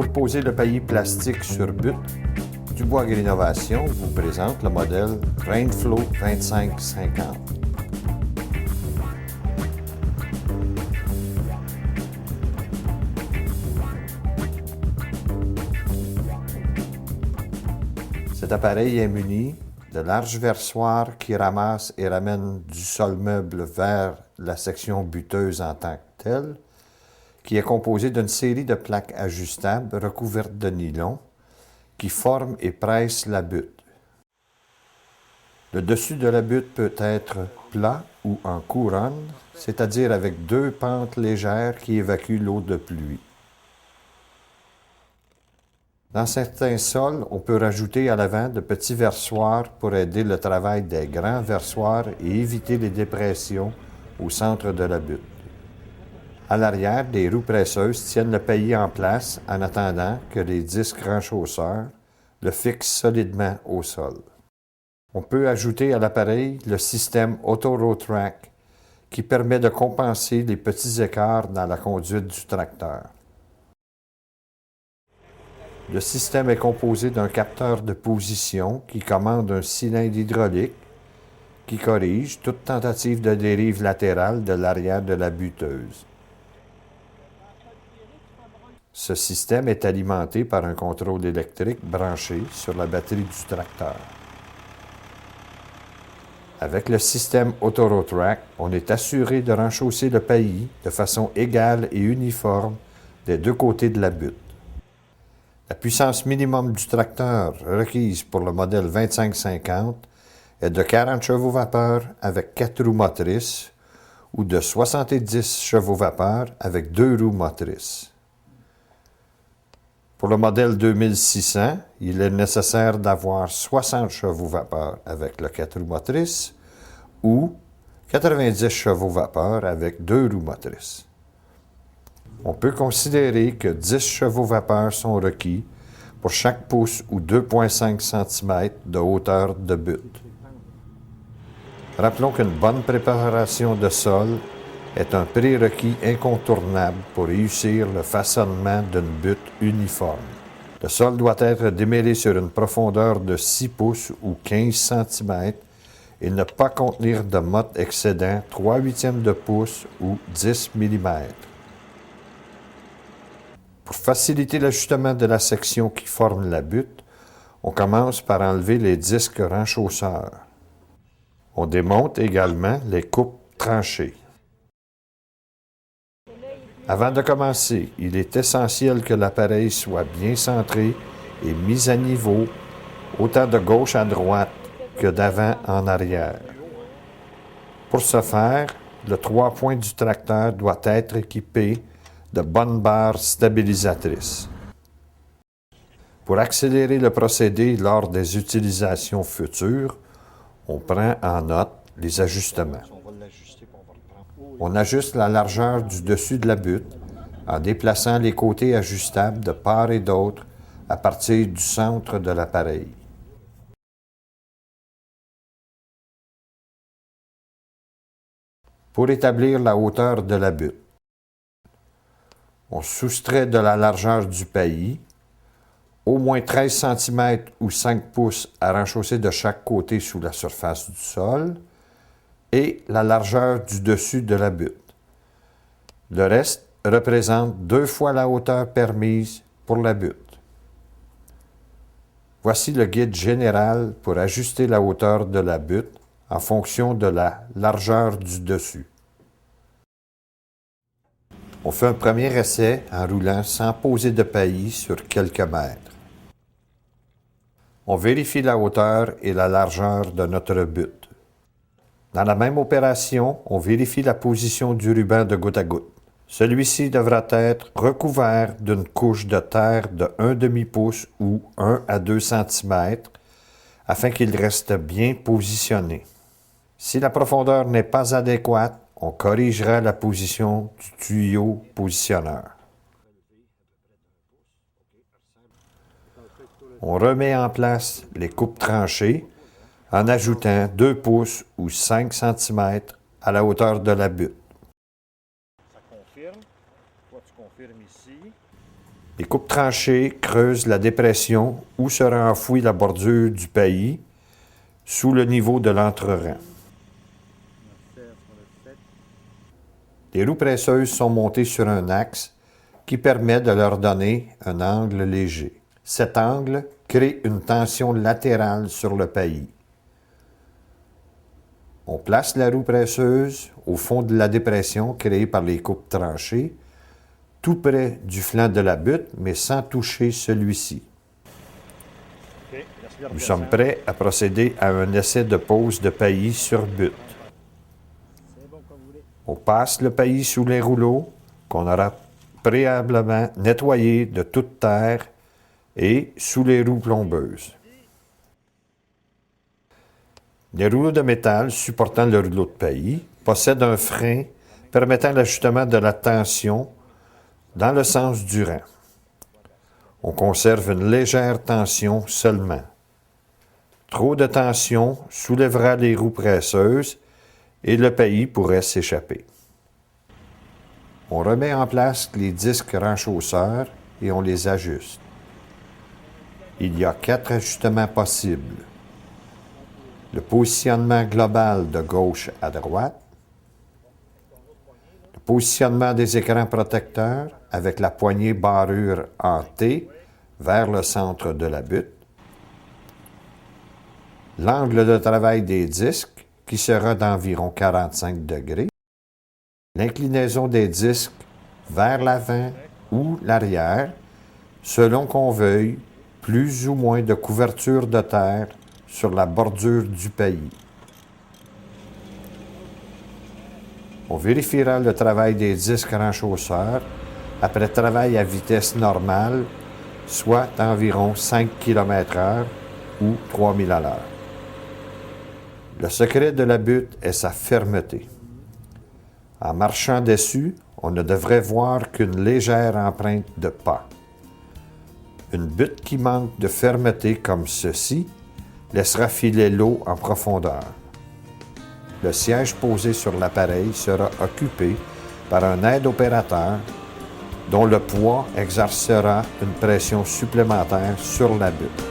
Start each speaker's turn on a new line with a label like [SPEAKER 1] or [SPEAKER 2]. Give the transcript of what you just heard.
[SPEAKER 1] Pour poser le paillis plastique sur butte, Dubois Rénovation vous présente le modèle Rainflow 2550. Cet appareil est muni de larges versoirs qui ramassent et ramènent du sol meuble vers la section butteuse en tant que telle, qui est composée d'une série de plaques ajustables recouvertes de nylon qui forment et pressent la butte. Le dessus de la butte peut être plat ou en couronne, c'est-à-dire avec deux pentes légères qui évacuent l'eau de pluie. Dans certains sols, on peut rajouter à l'avant de petits versoirs pour aider le travail des grands versoirs et éviter les dépressions au centre de la butte. À l'arrière, des roues presseuses tiennent le paillis en place en attendant que les disques renchausseurs le fixent solidement au sol. On peut ajouter à l'appareil le système Auto-Row-Track qui permet de compenser les petits écarts dans la conduite du tracteur. Le système est composé d'un capteur de position qui commande un cylindre hydraulique qui corrige toute tentative de dérive latérale de l'arrière de la butteuse. Ce système est alimenté par un contrôle électrique branché sur la batterie du tracteur. Avec le système Auto-Row-Track, on est assuré de renchausser le paillis de façon égale et uniforme des deux côtés de la butte. La puissance minimum du tracteur requise pour le modèle 2550 est de 40 chevaux-vapeur avec 4 roues motrices ou de 70 chevaux-vapeur avec 2 roues motrices. Pour le modèle 2600, il est nécessaire d'avoir 60 chevaux-vapeur avec le 4 roues motrices ou 90 chevaux-vapeur avec 2 roues motrices. On peut considérer que 10 chevaux-vapeur sont requis pour chaque pouce ou 2,5 cm de hauteur de butte. Rappelons qu'une bonne préparation de sol est un prérequis incontournable pour réussir le façonnement d'une butte uniforme. Le sol doit être démêlé sur une profondeur de 6 pouces ou 15 cm et ne pas contenir de mottes excédant 3/8 de pouce ou 10 mm. Pour faciliter l'ajustement de la section qui forme la butte, on commence par enlever les disques renchausseurs. On démonte également les coupes tranchées. Avant de commencer, il est essentiel que l'appareil soit bien centré et mis à niveau, autant de gauche à droite que d'avant en arrière. Pour ce faire, le 3 points du tracteur doit être équipé de bonnes barres stabilisatrices. Pour accélérer le procédé lors des utilisations futures, on prend en note les ajustements. On ajuste la largeur du dessus de la butte en déplaçant les côtés ajustables de part et d'autre à partir du centre de l'appareil. Pour établir la hauteur de la butte, on soustrait de la largeur du paillis, au moins 13 cm ou 5 pouces à renchausser de chaque côté sous la surface du sol, et la largeur du dessus de la butte. Le reste représente 2 fois la hauteur permise pour la butte. Voici le guide général pour ajuster la hauteur de la butte en fonction de la largeur du dessus. On fait un premier essai en roulant sans poser de paillis sur quelques mètres. On vérifie la hauteur et la largeur de notre butte. Dans la même opération, on vérifie la position du ruban de goutte à goutte. Celui-ci devra être recouvert d'une couche de terre de 1/2 pouce ou 1 à 2 cm afin qu'il reste bien positionné. Si la profondeur n'est pas adéquate, on corrigera la position du tuyau positionneur. On remet en place les coupes tranchées en ajoutant 2 pouces ou 5 cm à la hauteur de la butte.
[SPEAKER 2] Ça confirme. Toi, tu confirmes ici.
[SPEAKER 1] Les coupes tranchées creusent la dépression où sera enfouie la bordure du pays sous le niveau de l'entrerang. Les roues presseuses sont montées sur un axe qui permet de leur donner un angle léger. Cet angle crée une tension latérale sur le pays. On place la roue presseuse au fond de la dépression créée par les coupes tranchées, tout près du flanc de la butte, mais sans toucher celui-ci. Nous sommes prêts à procéder à un essai de pose de paillis sur butte. On passe le paillis sous les rouleaux qu'on aura préalablement nettoyés de toute terre et sous les roues plombeuses. Les rouleaux de métal supportant le rouleau de paillis possèdent un frein permettant l'ajustement de la tension dans le sens du rang. On conserve une légère tension seulement. Trop de tension soulèvera les roues presseuses et le paillis pourrait s'échapper. On remet en place les disques renchausseurs et on les ajuste. Il y a 4 ajustements possibles. Le positionnement global de gauche à droite, le positionnement des écrans protecteurs avec la poignée barrure en T vers le centre de la butte, l'angle de travail des disques qui sera d'environ 45 degrés, l'inclinaison des disques vers l'avant ou l'arrière, selon qu'on veuille plus ou moins de couverture de terre sur la bordure du paillis. On vérifiera le travail des disques renchausseurs après travail à vitesse normale, soit environ 5 km/h ou 3000 à l'heure. Le secret de la butte est sa fermeté. En marchant dessus, on ne devrait voir qu'une légère empreinte de pas. Une butte qui manque de fermeté comme ceci laissera filer l'eau en profondeur. Le siège posé sur l'appareil sera occupé par un aide-opérateur dont le poids exercera une pression supplémentaire sur la butte.